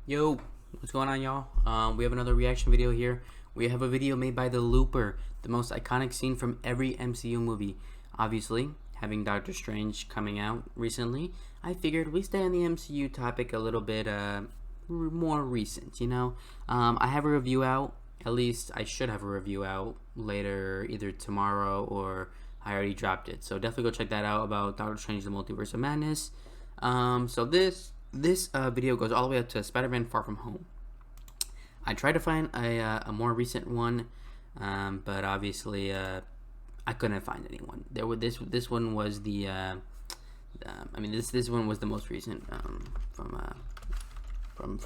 Yo, what's going on, y'all? We have another reaction video here. We have a video made by the Looper, the most iconic scene from every MCU movie. Obviously, having Doctor Strange coming out recently, I figured we stay on the MCU topic a little bit more recent, you know? I have a review out, at least I should have a review out later, either tomorrow or I already dropped it. So definitely go check that out about Doctor Strange: The Multiverse of Madness. So this video goes all the way up to Spider-Man: Far From Home. I tried to find a more recent one, but obviously I couldn't find anyone. This one was the this one was the most recent from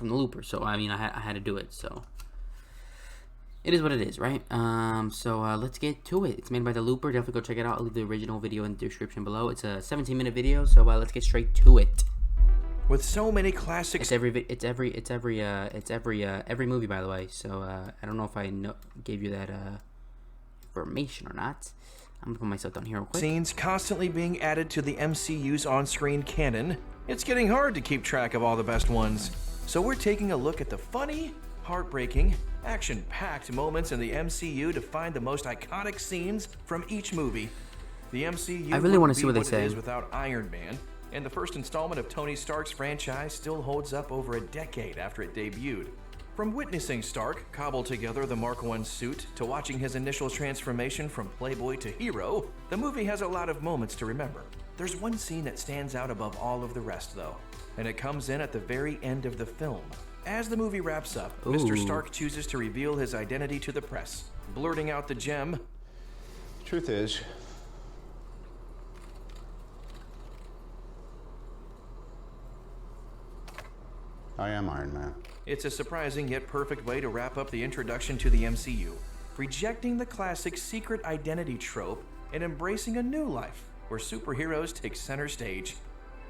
the Looper. So I mean I had to do it. So it is what it is, right? Let's get to it. It's made by the Looper. Definitely go check it out. I'll leave the original video in the description below. It's a 17-minute video. So let's get straight to it. With so many classics, it's every movie, by the way. So I don't know if I gave you that information or not. I'm gonna put myself down here real quick. Scenes constantly being added to the MCU's on-screen canon, it's getting hard to keep track of all the best ones. So we're taking a look at the funny, heartbreaking, action-packed moments in the MCU to find the most iconic scenes from each movie. The MCU I really want to see what they it say. is without Iron Man. And the first installment of Tony Stark's franchise still holds up over a decade after it debuted. From witnessing Stark cobble together the Mark I suit to watching his initial transformation from playboy to hero, the movie has a lot of moments to remember. There's one scene that stands out above all of the rest, though, and it comes in at the very end of the film. As the movie wraps up, Mr. Stark chooses to reveal his identity to the press, blurting out the gem. Truth is, I am Iron Man. It's a surprising yet perfect way to wrap up the introduction to the MCU, rejecting the classic secret identity trope and embracing a new life where superheroes take center stage.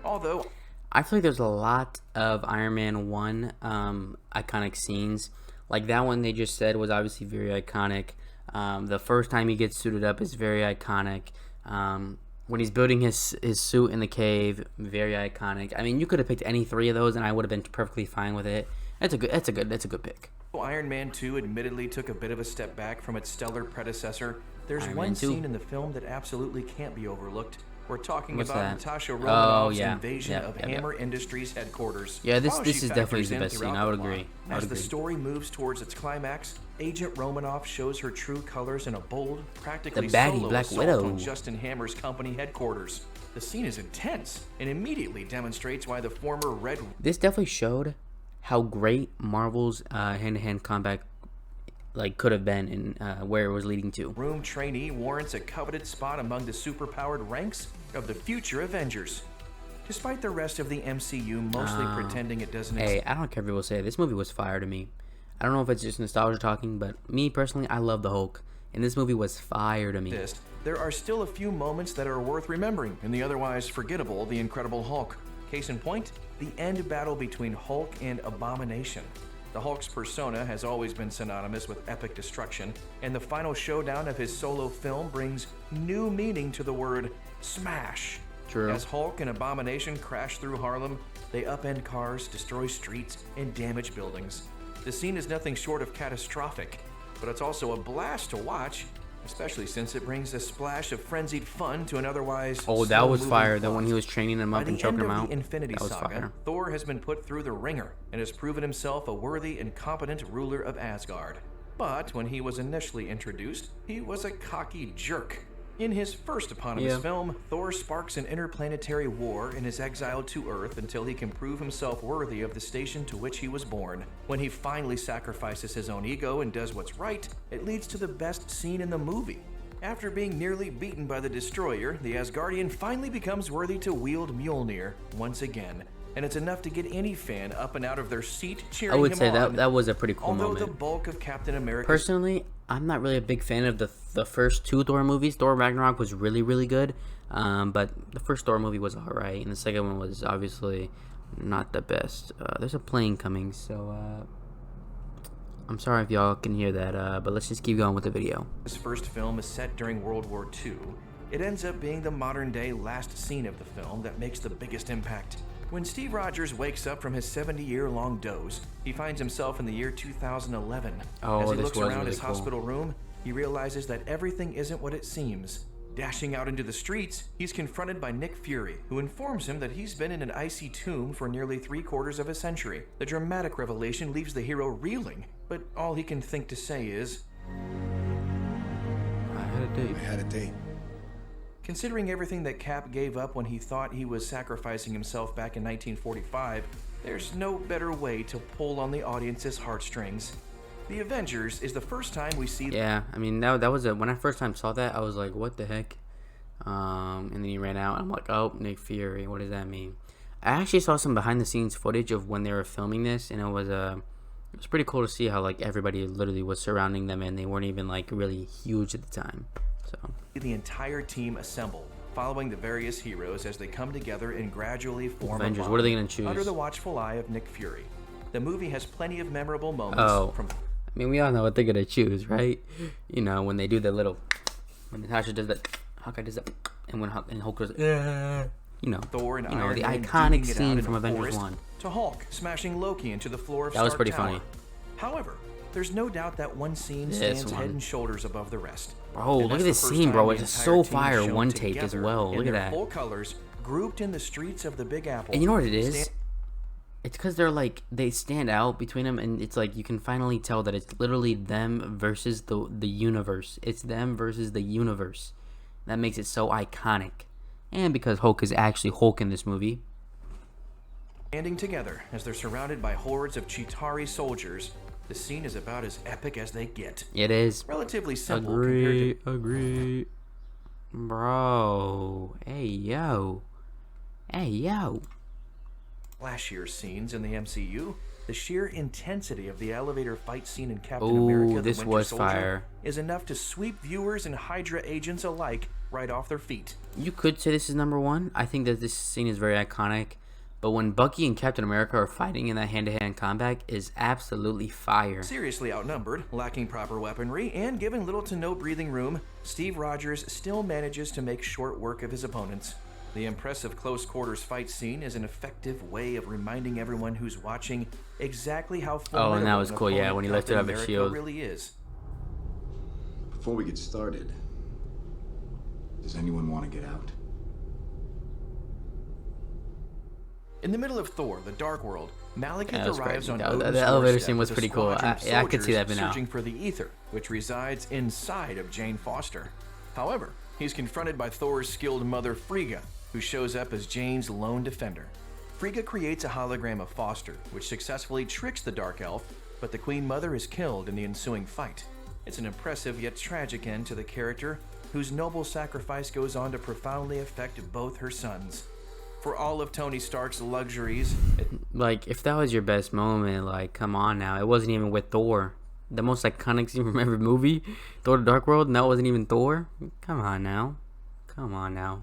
Although, I feel like there's a lot of Iron Man 1 iconic scenes. Like that one they just said was obviously very iconic. The first time he gets suited up is very iconic. When he's building his suit in the cave, very iconic. I mean, you could have picked any three of those, and I would have been perfectly fine with it. That's a good pick. Iron Man 2 admittedly took a bit of a step back from its stellar predecessor. There's Iron one Man 2. scene in the film that absolutely can't be overlooked. We're talking What's about that? Natasha Romanoff's yeah. invasion of Hammer Industries headquarters. Yeah, this While is she definitely factors the in best scene. throughout I would the plot, agree. As the story moves towards its climax, Agent Romanoff shows her true colors in a bold, practically The baddie, solo Black assault Widow. on Justin Hammer's company headquarters. The scene is intense and immediately demonstrates why the former Red... This definitely showed how great Marvel's hand-to-hand combat could have been and where it was leading to. Room trainee warrants a coveted spot among the superpowered ranks of the future Avengers. Despite the rest of the MCU mostly pretending it doesn't Hey, I don't care if people say it. This movie was fire to me. I don't know if it's just nostalgia talking, but me personally, I love the Hulk, and this movie was fire to me. There are still a few moments that are worth remembering in the otherwise forgettable The Incredible Hulk. Case in point, the end battle between Hulk and Abomination. The Hulk's persona has always been synonymous with epic destruction, and the final showdown of his solo film brings new meaning to the word smash. True. As Hulk and Abomination crash through Harlem, they upend cars, destroy streets, and damage buildings. The scene is nothing short of catastrophic, but it's also a blast to watch, especially since it brings a splash of frenzied fun to an otherwise That was fire. plot. Then when he was training them up and choking them out, The Infinity that was Saga, fire. Thor has been put through the ringer and has proven himself a worthy and competent ruler of Asgard. But when he was initially introduced, he was a cocky jerk. In his first eponymous film, Thor sparks an interplanetary war and is exiled to Earth until he can prove himself worthy of the station to which he was born. When he finally sacrifices his own ego and does what's right, it leads to the best scene in the movie. After being nearly beaten by the Destroyer, the Asgardian finally becomes worthy to wield Mjolnir once again. And it's enough to get any fan up and out of their seat cheering him on. I would say that was a pretty cool Although moment. the bulk of Captain America... Personally, I'm not really a big fan of the first two Thor movies. Thor Ragnarok was really good, but the first Thor movie was alright, and the second one was obviously not the best. There's a plane coming, so I'm sorry if y'all can hear that, but let's just keep going with the video. His first film is set during World War II. It ends up being the modern-day last scene of the film that makes the biggest impact. When Steve Rogers wakes up from his 70-year-long doze, he finds himself in the year 2011. Oh, As he this looks was around really his cool. hospital room, he realizes that everything isn't what it seems. Dashing out into the streets, he's confronted by Nick Fury, who informs him that he's been in an icy tomb for nearly 3/4 of a century. The dramatic revelation leaves the hero reeling, but all he can think to say is, I had a date. I had a date. considering everything that Cap gave up when he thought he was sacrificing himself back in 1945, there's no better way to pull on the audience's heartstrings. The Avengers is the first time we see... Yeah, I mean, that was when I first time saw that, I was like, what the heck? And then he ran out. I'm like, oh, Nick Fury, what does that mean? I actually saw some behind the scenes footage of when they were filming this, and it was pretty cool to see how like everybody literally was surrounding them, and they weren't even like really huge at the time. So the entire team assemble, following the various heroes as they come together and gradually form Avengers, a bond what are they gonna choose? under the watchful eye of Nick Fury. The movie has plenty of memorable moments from... I mean, we all know what they're gonna choose, right? You know, when they do the little, when Natasha does that, Hawkeye does that, and when Hulk goes, you know, Thor and you know, Iron the Man iconic duking it out scene in from a Avengers forest, 1. to Hulk smashing Loki into the floor of That was Stark pretty Tower. funny. However, there's no doubt that one scene stands head and shoulders above the rest. Bro, And look that's at this the first scene, time bro. the It's entire so team is fire. shown One take as together well. in Look at their that. full colors, grouped in the streets of the Big Apple. And you know what it is? It's because they're like, they stand out between them, and it's like you can finally tell that it's literally them versus the universe. It's them versus the universe. That makes it so iconic. And because Hulk is actually Hulk in this movie. Standing together as they're surrounded by hordes of Chitauri soldiers, the scene is about as epic as they get. It is. Relatively simple Agree. compared to... Agree. Bro. Hey, yo. Hey, yo. last year's scenes in the MCU, the sheer intensity of the elevator fight scene in Captain Ooh, America the this Winter was Soldier fire. is enough to sweep viewers and Hydra agents alike right off their feet. You could say this is number one. I think that this scene is very iconic. But when Bucky and Captain America are fighting in that hand-to-hand combat is absolutely fire. Seriously outnumbered, lacking proper weaponry, and given little to no breathing room, Steve Rogers still manages to make short work of his opponents. The impressive close-quarters fight scene is an effective way of reminding everyone who's watching exactly how formidable and that was an cool, yeah, opponent when he lifted Captain up his America shield. really is. Before we get started, does anyone want to get out? In the middle of Thor: The Dark World, Malekith Yeah, that was arrives crazy. on The Odin's elevator doorstep scene was with a pretty cool. squadron of I could see that soldiers being out. searching for the ether, which resides inside of Jane Foster. However, he's confronted by Thor's skilled mother Frigga, who shows up as Jane's lone defender. Frigga creates a hologram of Foster, which successfully tricks the Dark Elf, but the Queen Mother is killed in the ensuing fight. It's an impressive yet tragic end to the character, whose noble sacrifice goes on to profoundly affect both her sons. For all of Tony Stark's luxuries, Like, if that was your best moment, like, come on now. It wasn't even with Thor. The most iconic scene from every movie, Thor: The Dark World, and that wasn't even Thor? Come on now. Come on now.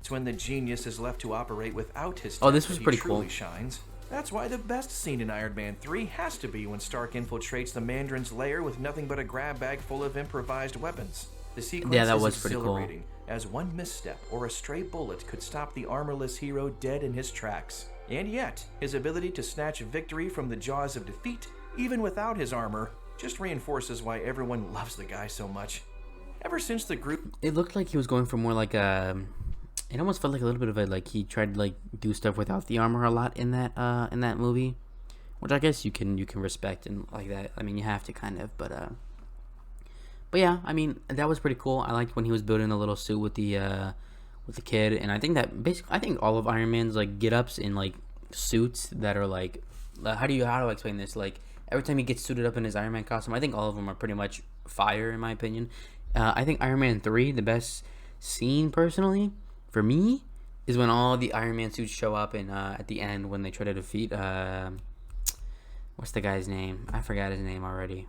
it's when the genius is left to operate without his Oh, this tech was that he pretty truly cool. shines. That's why the best scene in Iron Man 3 has to be when Stark infiltrates the Mandarin's lair with nothing but a grab bag full of improvised weapons. The sequence Yeah, that is was pretty cool. exhilarating, as one misstep or a stray bullet could stop the armorless hero dead in his tracks. And yet, his ability to snatch victory from the jaws of defeat, even without his armor, just reinforces why everyone loves the guy so much. Ever since the group... It looked like he was going for more like a... It almost felt like a little bit of a, like, he tried to, like, do stuff without the armor a lot in that movie. Which I guess you can respect and like that. I mean, you have to kind of, but yeah, I mean, that was pretty cool. I liked when he was building the little suit with the kid, and I think that basically, I think all of Iron Man's like get-ups in like suits that are like, how do I explain this? Like every time he gets suited up in his Iron Man costume, I think all of them are pretty much fire in my opinion. I think Iron Man 3, the best scene personally for me is when all the Iron Man suits show up and at the end when they try to defeat what's the guy's name? I forgot his name already.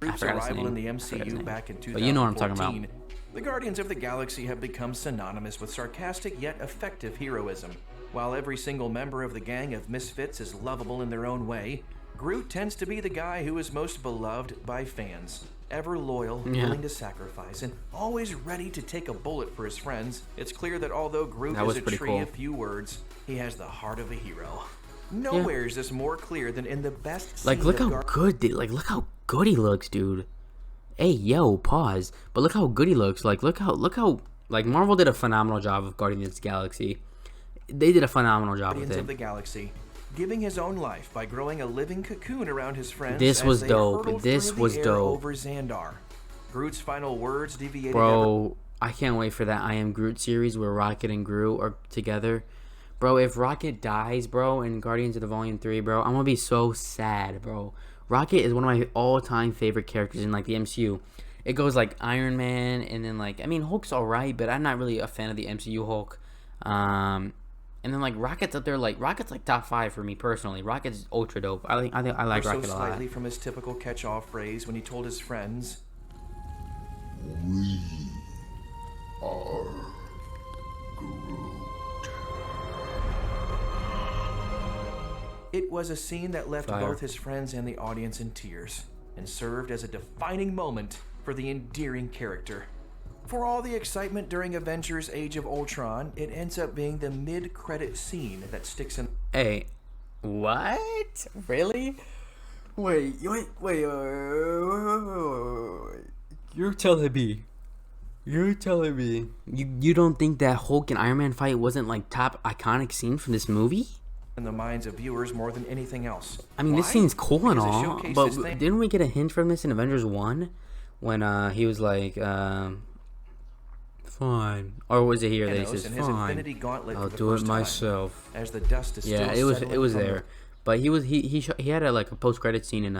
group's arrival in the MCU back in 2014, But you know what I'm talking about. the Guardians of the Galaxy have become synonymous with sarcastic yet effective heroism. While every single member of the gang of misfits is lovable in their own way, Groot tends to be the guy who is most beloved by fans. Ever loyal, willing to sacrifice, and always ready to take a bullet for his friends, it's clear that although Groot That was is a pretty tree cool. of few words, he has the heart of a hero. Nowhere is this more clear than in the best Like, scene look of how good, look how good he looks, dude. Hey, yo, pause. But look how good he looks. Like, look how, like, Marvel did a phenomenal job of Guardians of the Galaxy. They did a phenomenal job with Guardians it. of the Galaxy, giving his own life by growing a living cocoon around his friends. This was as they dope. hurtled This through the was air dope. Over Xandar. Groot's final words deviated. Bro, I can't wait for that I Am Groot series where Rocket and Groot are together. Bro, if Rocket dies, bro, in Guardians of the Volume 3, bro, I'm gonna be so sad, bro. Rocket is one of my all-time favorite characters in, like, the MCU. It goes, like, Iron Man, and then, like, I mean, Hulk's alright, but I'm not really a fan of the MCU Hulk. And then, like, Rocket's up there, like, Rocket's, like, top 5 for me, personally. Rocket's ultra dope. I like Rocket so a lot. slightly from his typical catch-all phrase when he told his friends, We are Groot. it was a scene that left Fire. both his friends and the audience in tears, and served as a defining moment for the endearing character. For all the excitement during Avengers Age of Ultron, it ends up being the mid-credit scene that sticks in. Hey, what? Really? Wait. You're telling me you don't think that Hulk and Iron Man fight wasn't, like, top iconic scene from this movie? In the minds of viewers more than anything else. I mean, this Why? scene's cool and Because it all, showcases but things- didn't we get a hint from this in Avengers 1 when he was like, fine, or was it here? They Thanos says and his fine, Infinity Gauntlet I'll for the do it first time, myself. as the dust is Yeah, still it settling was from there, but he had a, like, a post credit scene in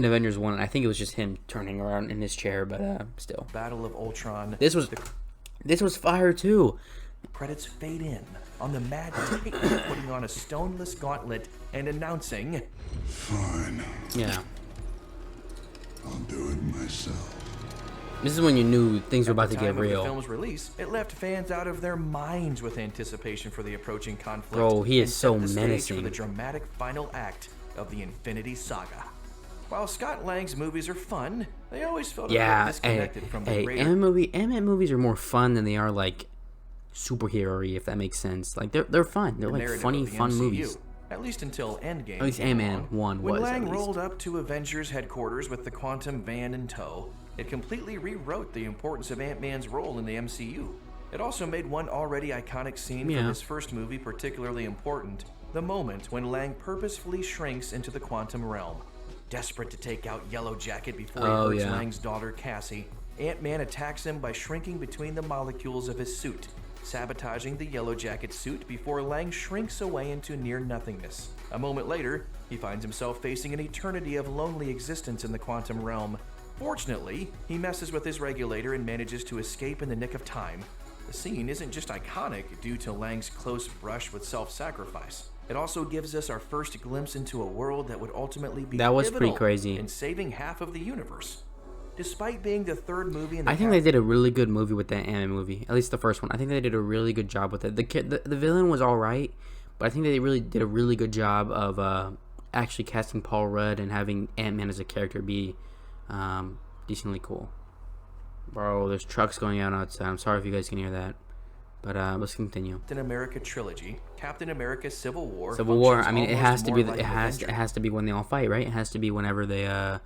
Avengers 1, and I think it was just him turning around in his chair, but still, the Battle of Ultron. this was fire too. Credits fade in on the Mad Titan putting on a stoneless gauntlet and announcing, Fine, Yeah, I'll do it myself. this is when you knew things were about to At the get time of the real. film's release, it left fans out of their minds with anticipation for the approaching conflict. Bro, he is and set so the stage menacing. for the dramatic final act of the Infinity Saga. While Scott Lang's movies are fun, they always felt a bit Yeah, disconnected from the greater Ant-Man movies are more fun than they are, like, superhero-y, if that makes sense. Like, they're fun. They're, like, narrative funny, of the fun MCU, movies. At least until Endgame. At least came Ant-Man along. 1 When was, Lang at least. rolled up to Avengers headquarters with the Quantum van in tow, it completely rewrote the importance of Ant-Man's role in the MCU. It also made one already iconic scene Yeah. from his first movie particularly important, the moment when Lang purposefully shrinks into the quantum realm. Desperate to take out Yellow Jacket before he hurts yeah. Lang's daughter Cassie, Ant-Man attacks him by shrinking between the molecules of his suit, sabotaging the Yellow Jacket suit before Lang shrinks away into near nothingness. A moment later, he finds himself facing an eternity of lonely existence in the quantum realm. Fortunately, he messes with his regulator and manages to escape in the nick of time. The scene isn't just iconic due to Lang's close brush with self-sacrifice. It also gives us our first glimpse into a world that would ultimately be That was pretty pivotal crazy. in saving half of the universe. Despite being the third movie in the I think they did a really good movie with that Ant-Man movie. At least the first one. I think they did a really good job with it. The villain was alright, but I think they really did a really good job of actually casting Paul Rudd and having Ant-Man as a character be decently cool. Bro, there's trucks going out outside. I'm sorry if you guys can hear that. But let's continue. Captain America trilogy, Captain America Civil War. Civil War. functions I mean, it almost has to more be. like It an has. Avenger It has to be when they all fight, right? It has to be whenever they're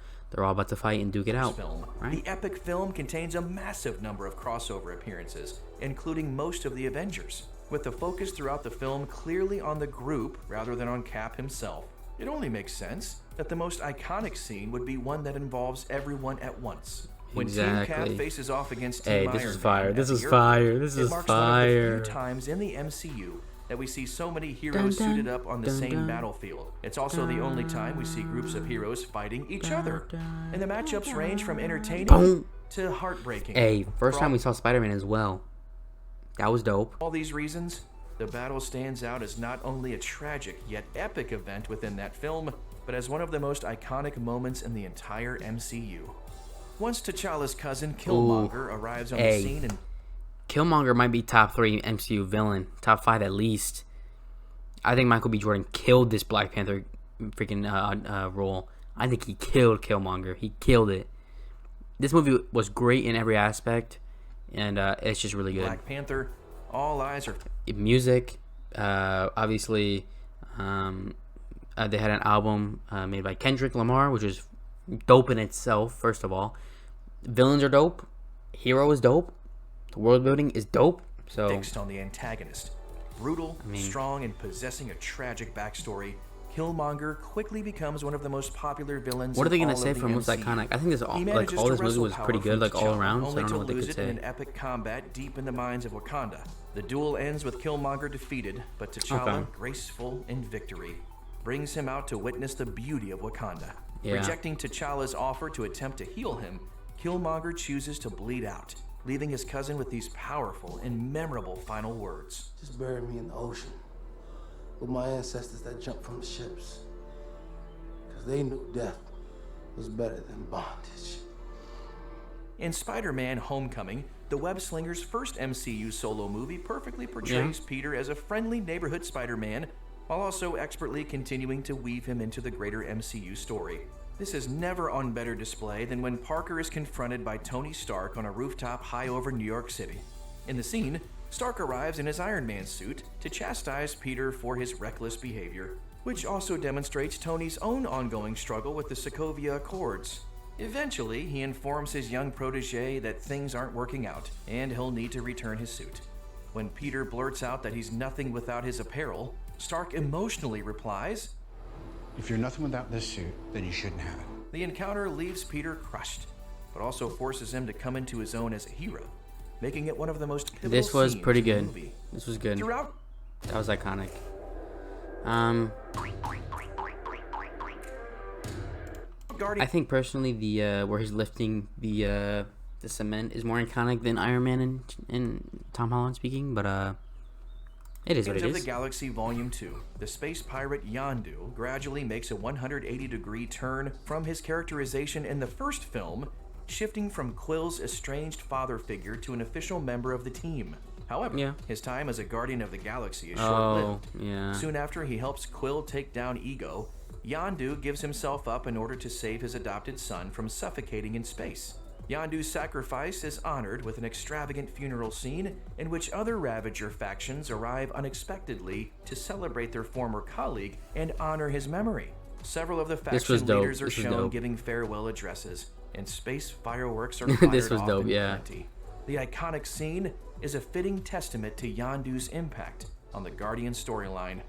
all about to fight and duke it out, film. right? The epic film contains a massive number of crossover appearances, including most of the Avengers, with the focus throughout the film clearly on the group rather than on Cap himself. It only makes sense that the most iconic scene would be one that involves everyone at once. When Team Cap Exactly. faces off against Team Hey, Iron this is Man fire. at This the is airport, fire. This it is marks one of the fire. few times in the MCU that we see so many heroes Dun, dun, suited up on the dun, same dun. battlefield. It's also the only time we see groups of heroes fighting each other. And the matchups range from entertaining Boom. to heartbreaking. Hey, first For time we saw Spider-Man as well. That was dope. all these reasons, the battle stands out as not only a tragic yet epic event within that film, but as one of the most iconic moments in the entire MCU. Once T'Challa's cousin Killmonger arrives on Hey. the scene and Killmonger might be top 3 MCU villain, top 5 at least. I think Michael B. Jordan killed this Black Panther freaking role. I think he killed Killmonger. He killed it. This movie was great in every aspect, and it's just really good. Black Panther, all eyes are Music, Obviously, they had an album made by Kendrick Lamar, which is dope in itself. First of all, villains are dope, hero is dope, the world building is dope. So Fixed on the antagonist. Brutal, strong, and possessing a tragic backstory, Killmonger quickly becomes one of the most popular villains. What are they gonna say for most iconic? I think this all this movie was pretty good, like all around. So I don't know what they could say. In an epic combat deep in the mines of Wakanda. The duel ends with Killmonger defeated, but T'Challa, graceful in victory, brings him out to witness the beauty of Wakanda. Yeah. Rejecting T'Challa's offer to attempt to heal him, Killmonger chooses to bleed out, leaving his cousin with these powerful and memorable final words. Just bury me in the ocean with my ancestors that jumped from the ships. Because they knew death was better than bondage. In Spider-Man: Homecoming, the web-slinger's first MCU solo movie perfectly portrays Peter as a friendly neighborhood Spider-Man, while also expertly continuing to weave him into the greater MCU story. This is never on better display than when Parker is confronted by Tony Stark on a rooftop high over New York City. In the scene, Stark arrives in his Iron Man suit to chastise Peter for his reckless behavior, which also demonstrates Tony's own ongoing struggle with the Sokovia Accords. Eventually, he informs his young protege that things aren't working out, and he'll need to return his suit. When Peter blurts out that he's nothing without his apparel, Stark emotionally replies, "If you're nothing without this suit, then you shouldn't have it." The encounter leaves Peter crushed, but also forces him to come into his own as a hero, making it one of the most pivotal This was scenes pretty in the good. movie. This was good. Throughout, That was iconic. I think personally the where he's lifting the cement is more iconic than Iron Man and Tom Holland speaking, but it is what it Guardians of is. the Galaxy Volume 2, the space pirate Yondu gradually makes a 180-degree turn from his characterization in the first film, shifting from Quill's estranged father figure to an official member of the team. However, his time as a Guardian of the Galaxy is short-lived. Soon after he helps Quill take down Ego, Yondu gives himself up in order to save his adopted son from suffocating in space. Yondu's sacrifice is honored with an extravagant funeral scene in which other Ravager factions arrive unexpectedly to celebrate their former colleague and honor his memory. Several of the faction leaders are shown giving farewell addresses, and space fireworks are fired This was off dope, in yeah. plenty. The iconic scene is a fitting testament to Yondu's impact on the Guardian storyline.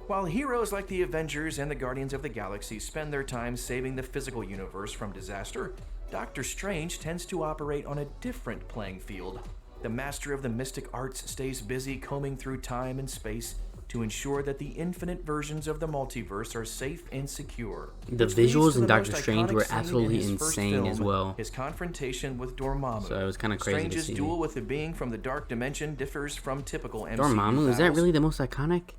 While heroes like the Avengers and the Guardians of the Galaxy spend their time saving the physical universe from disaster, Doctor Strange tends to operate on a different playing field. The master of the mystic arts stays busy combing through time and space to ensure that the infinite versions of the multiverse are safe and secure. The visuals in Doctor Strange were absolutely insane as well. His confrontation with Dormammu. So it was kind of crazy Strange's to see. duel with the being from the dark dimension differs from typical MCU Dormammu, is that battles. really the most iconic?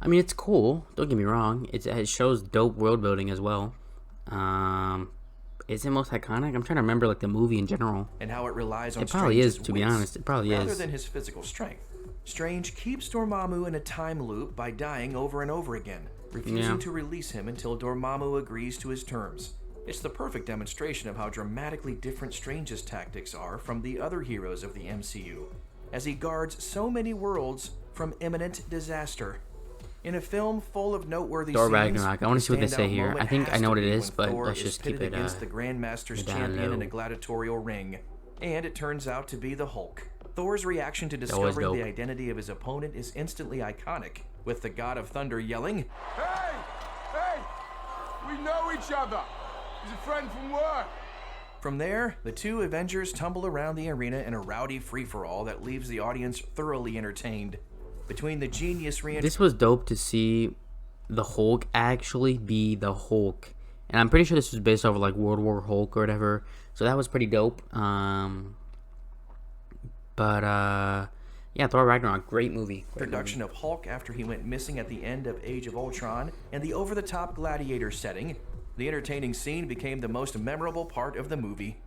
I mean, it's cool. Don't get me wrong. It shows dope world building as well. Is it most iconic? I'm trying to remember like the movie in general. And how it relies on It probably is, Strange's to be wits, honest. It probably rather is. than his physical strength. Strange keeps Dormammu in a time loop by dying over and over again, refusing to release him until Dormammu agrees to his terms. It's the perfect demonstration of how dramatically different Strange's tactics are from the other heroes of the MCU, as he guards so many worlds from imminent disaster. In a film full of noteworthy Thor scenes, Ragnarok. I want to see what they say standout here. moment I think has I know to what it be is, when but Thor let's is just keep pitted it against the Grandmaster's down champion low. in a gladiatorial ring, and it turns out to be the Hulk. Thor's reaction to was discovering dope. the identity of his opponent is instantly iconic, with the God of Thunder yelling, Hey! Hey! We know each other! He's a friend from work! From there, the two Avengers tumble around the arena in a rowdy free-for-all that leaves the audience thoroughly entertained. Between the genius This was dope to see the Hulk actually be the Hulk. And I'm pretty sure this was based off of like World War Hulk or whatever. So that was pretty dope. Yeah, Thor Ragnarok, great movie. Production of Hulk after he went missing at the end of Age of Ultron, and the over-the-top gladiator setting, the entertaining scene became the most memorable part of the movie.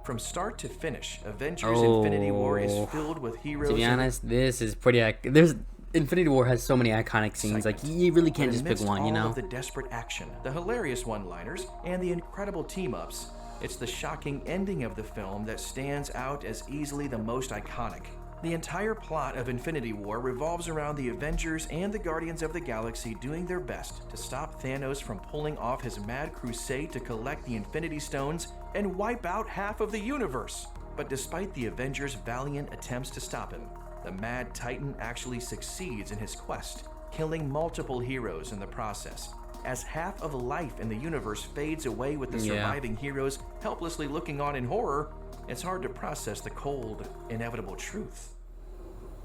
From start to finish, Avengers Infinity War is filled with heroes. To be honest, this is pretty. There's Infinity War has so many iconic scenes. Like you really can't just pick one, you know. All of the desperate action, the hilarious one-liners, and the incredible team-ups, it's the shocking ending of the film that stands out as easily the most iconic. The entire plot of Infinity War revolves around the Avengers and the Guardians of the Galaxy doing their best to stop Thanos from pulling off his mad crusade to collect the Infinity Stones and wipe out half of the universe. But despite the Avengers' valiant attempts to stop him, the Mad Titan actually succeeds in his quest, killing multiple heroes in the process. As half of life in the universe fades away with the surviving heroes helplessly looking on in horror, it's hard to process the cold, inevitable truth.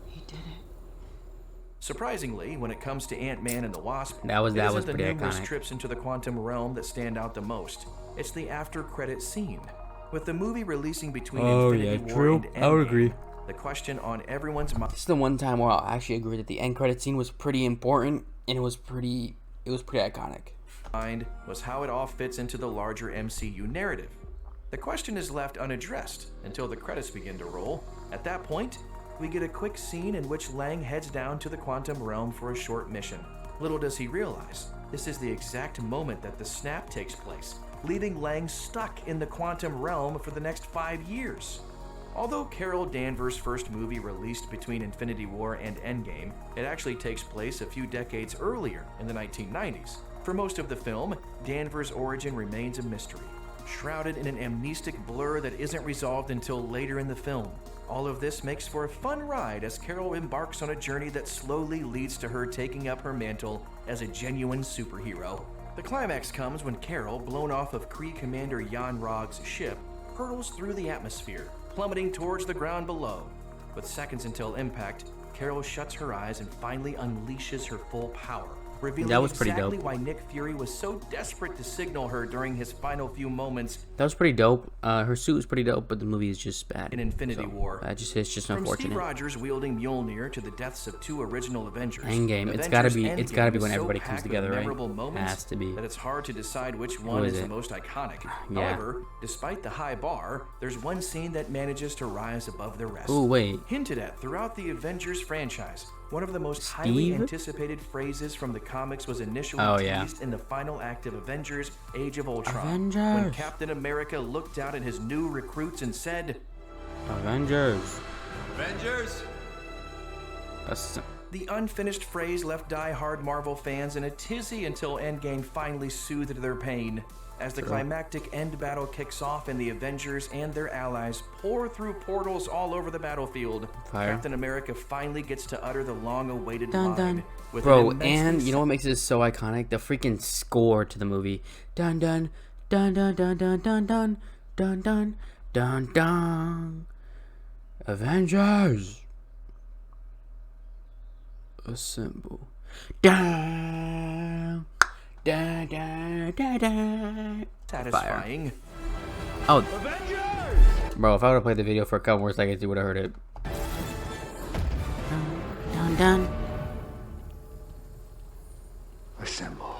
He did it. Surprisingly, when it comes to Ant-Man and the Wasp, that was the pretty numerous iconic. trips into the quantum realm that stand out the most. It's the after-credit scene. With the movie releasing between Infinity War and Endgame, I would agree. the question on everyone's mind. This is the one time where I'll actually agree that the end credit scene was pretty important and it was pretty iconic. Was how it all fits into the larger MCU narrative. The question is left unaddressed until the credits begin to roll. At that point, we get a quick scene in which Lang heads down to the quantum realm for a short mission. Little does he realize, this is the exact moment that the snap takes place, leaving Lang stuck in the quantum realm for the next 5 years. Although Carol Danvers' first movie released between Infinity War and Endgame, it actually takes place a few decades earlier in the 1990s. For most of the film, Danvers' origin remains a mystery, shrouded in an amnestic blur that isn't resolved until later in the film. All of this makes for a fun ride as Carol embarks on a journey that slowly leads to her taking up her mantle as a genuine superhero. The climax comes when Carol, blown off of Kree Commander Jan Rog's ship, hurtles through the atmosphere, plummeting towards the ground below. With seconds until impact, Carol shuts her eyes and finally unleashes her full power, revealing That was pretty exactly dope. why Nick Fury was so desperate to signal her during his final few moments That was pretty dope. Her suit was pretty dope, but the movie is just bad. in Infinity War. It's just From unfortunate. Steve Rogers wielding Mjolnir to the deaths of 2 original Avengers. Endgame. It's Avengers gotta be Endgame when is so everybody packed comes with together, right? memorable moments Has to be. that it's hard to decide which one is is the it? most iconic. Yeah. However, despite the high bar, there's one scene that manages to rise above the rest. Ooh, wait. Hinted at throughout the Avengers franchise, one of the most highly Steve? anticipated phrases from the comics was initially teased in the final act of Avengers: Age of Ultron, when Avengers. Captain America looked out at his new recruits and said, Avengers. Avengers? That's, the unfinished phrase left die-hard Marvel fans in a tizzy until Endgame finally soothed their pain. As the climactic end battle kicks off and the Avengers and their allies pour through portals all over the battlefield, Fire. Captain America finally gets to utter the long-awaited dun, line. dun. With Bro, an and immensely you know what makes this so iconic? The freaking score to the movie. Dun dun dun dun dun dun dun dun dun dun dun dun. Avengers. Assemble. Dun dun dun dun dun. satisfying. Oh, bro, if I would have played the video for a couple more seconds, you would have heard it. Dun dun. Assemble.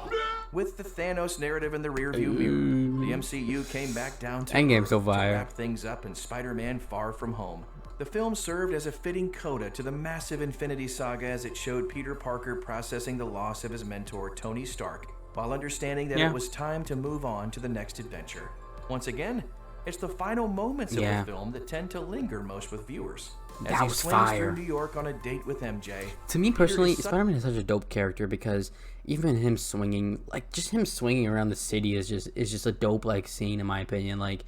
With the Thanos narrative in the rearview mirror, the MCU came back down to Endgame's so earth to fire. wrap things up in Spider-Man Far From Home. The film served as a fitting coda to the massive Infinity Saga as it showed Peter Parker processing the loss of his mentor, Tony Stark, while understanding that Yeah. it was time to move on to the next adventure. Once again, it's the final moments of Yeah. the film that tend to linger most with viewers. As That he was swings fire. through New York on a date with MJ. To me personally, Peter is Spider-Man is such a dope character because even him swinging, like just him swinging around the city is just a dope like scene in my opinion. Like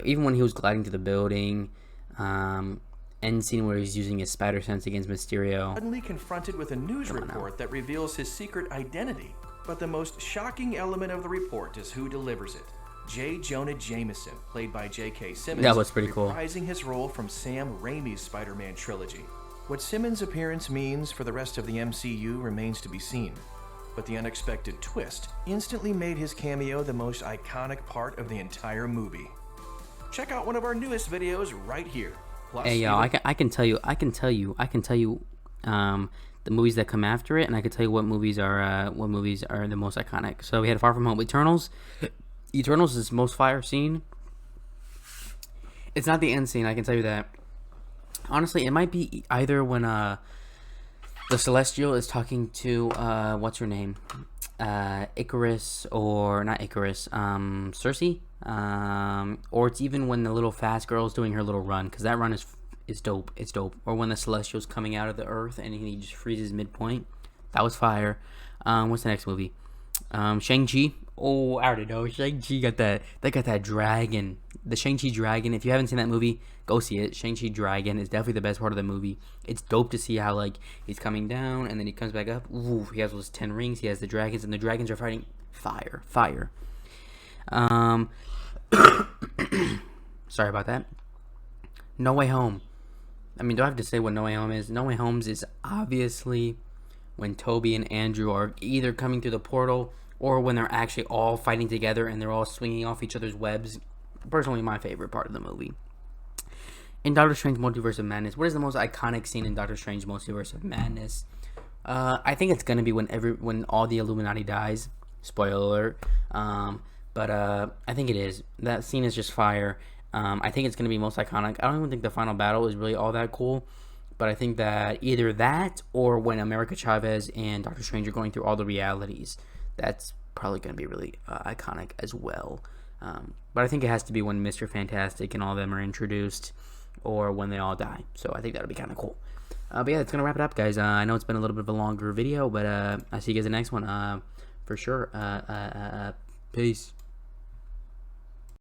even when he was gliding to the building, end scene where he's using his spider sense against Mysterio. Suddenly confronted with a news report that reveals his secret identity. But the most shocking element of the report is who delivers it. J. Jonah Jameson, played by J.K. Simmons, That was pretty cool. reprising his role from Sam Raimi's Spider-Man trilogy. What Simmons' appearance means for the rest of the MCU remains to be seen. But the unexpected twist instantly made his cameo the most iconic part of the entire movie. Check out one of our newest videos right here. Plus, Hey yo, I can tell you the movies that come after it, and I can tell you what movies are the most iconic. So we had Far From Home, Eternals. Eternals is the most fire scene. It's not the end scene, I can tell you that. Honestly, it might be either when the Celestial is talking to what's her name, Icarus, or not Icarus, Cersei, or it's even when the little fast girl is doing her little run, because that run is is dope. It's dope. Or when the Celestial's coming out of the Earth and he just freezes midpoint. That was fire. What's the next movie? Shang-Chi. Oh, I already know. Shang-Chi got that. They got that dragon. The Shang-Chi dragon. If you haven't seen that movie, go see it. Shang-Chi dragon is definitely the best part of the movie. It's dope to see how, like, he's coming down and then he comes back up. Ooh, he has those 10 rings. He has the dragons, and the dragons are fighting fire. Fire. Sorry about that. No Way Home. I mean, do I have to say what No Way Home is? No Way Home is obviously when Toby and Andrew are either coming through the portal or when they're actually all fighting together and they're all swinging off each other's webs. Personally, my favorite part of the movie. In Doctor Strange Multiverse of Madness, what is the most iconic scene in Doctor Strange Multiverse of Madness? I think it's gonna be when all the Illuminati dies. Spoiler alert. But I think it is. That scene is just fire. I think it's gonna be most iconic. I don't even think the final battle is really all that cool. But I think that either that or when America Chavez and Doctor Strange are going through all the realities, that's probably going to be really iconic as well. But I think it has to be when Mr. Fantastic and all of them are introduced or when they all die. So I think that'll be kind of cool. But yeah, that's going to wrap it up, guys. I know it's been a little bit of a longer video, but I'll see you guys in the next one for sure. Peace.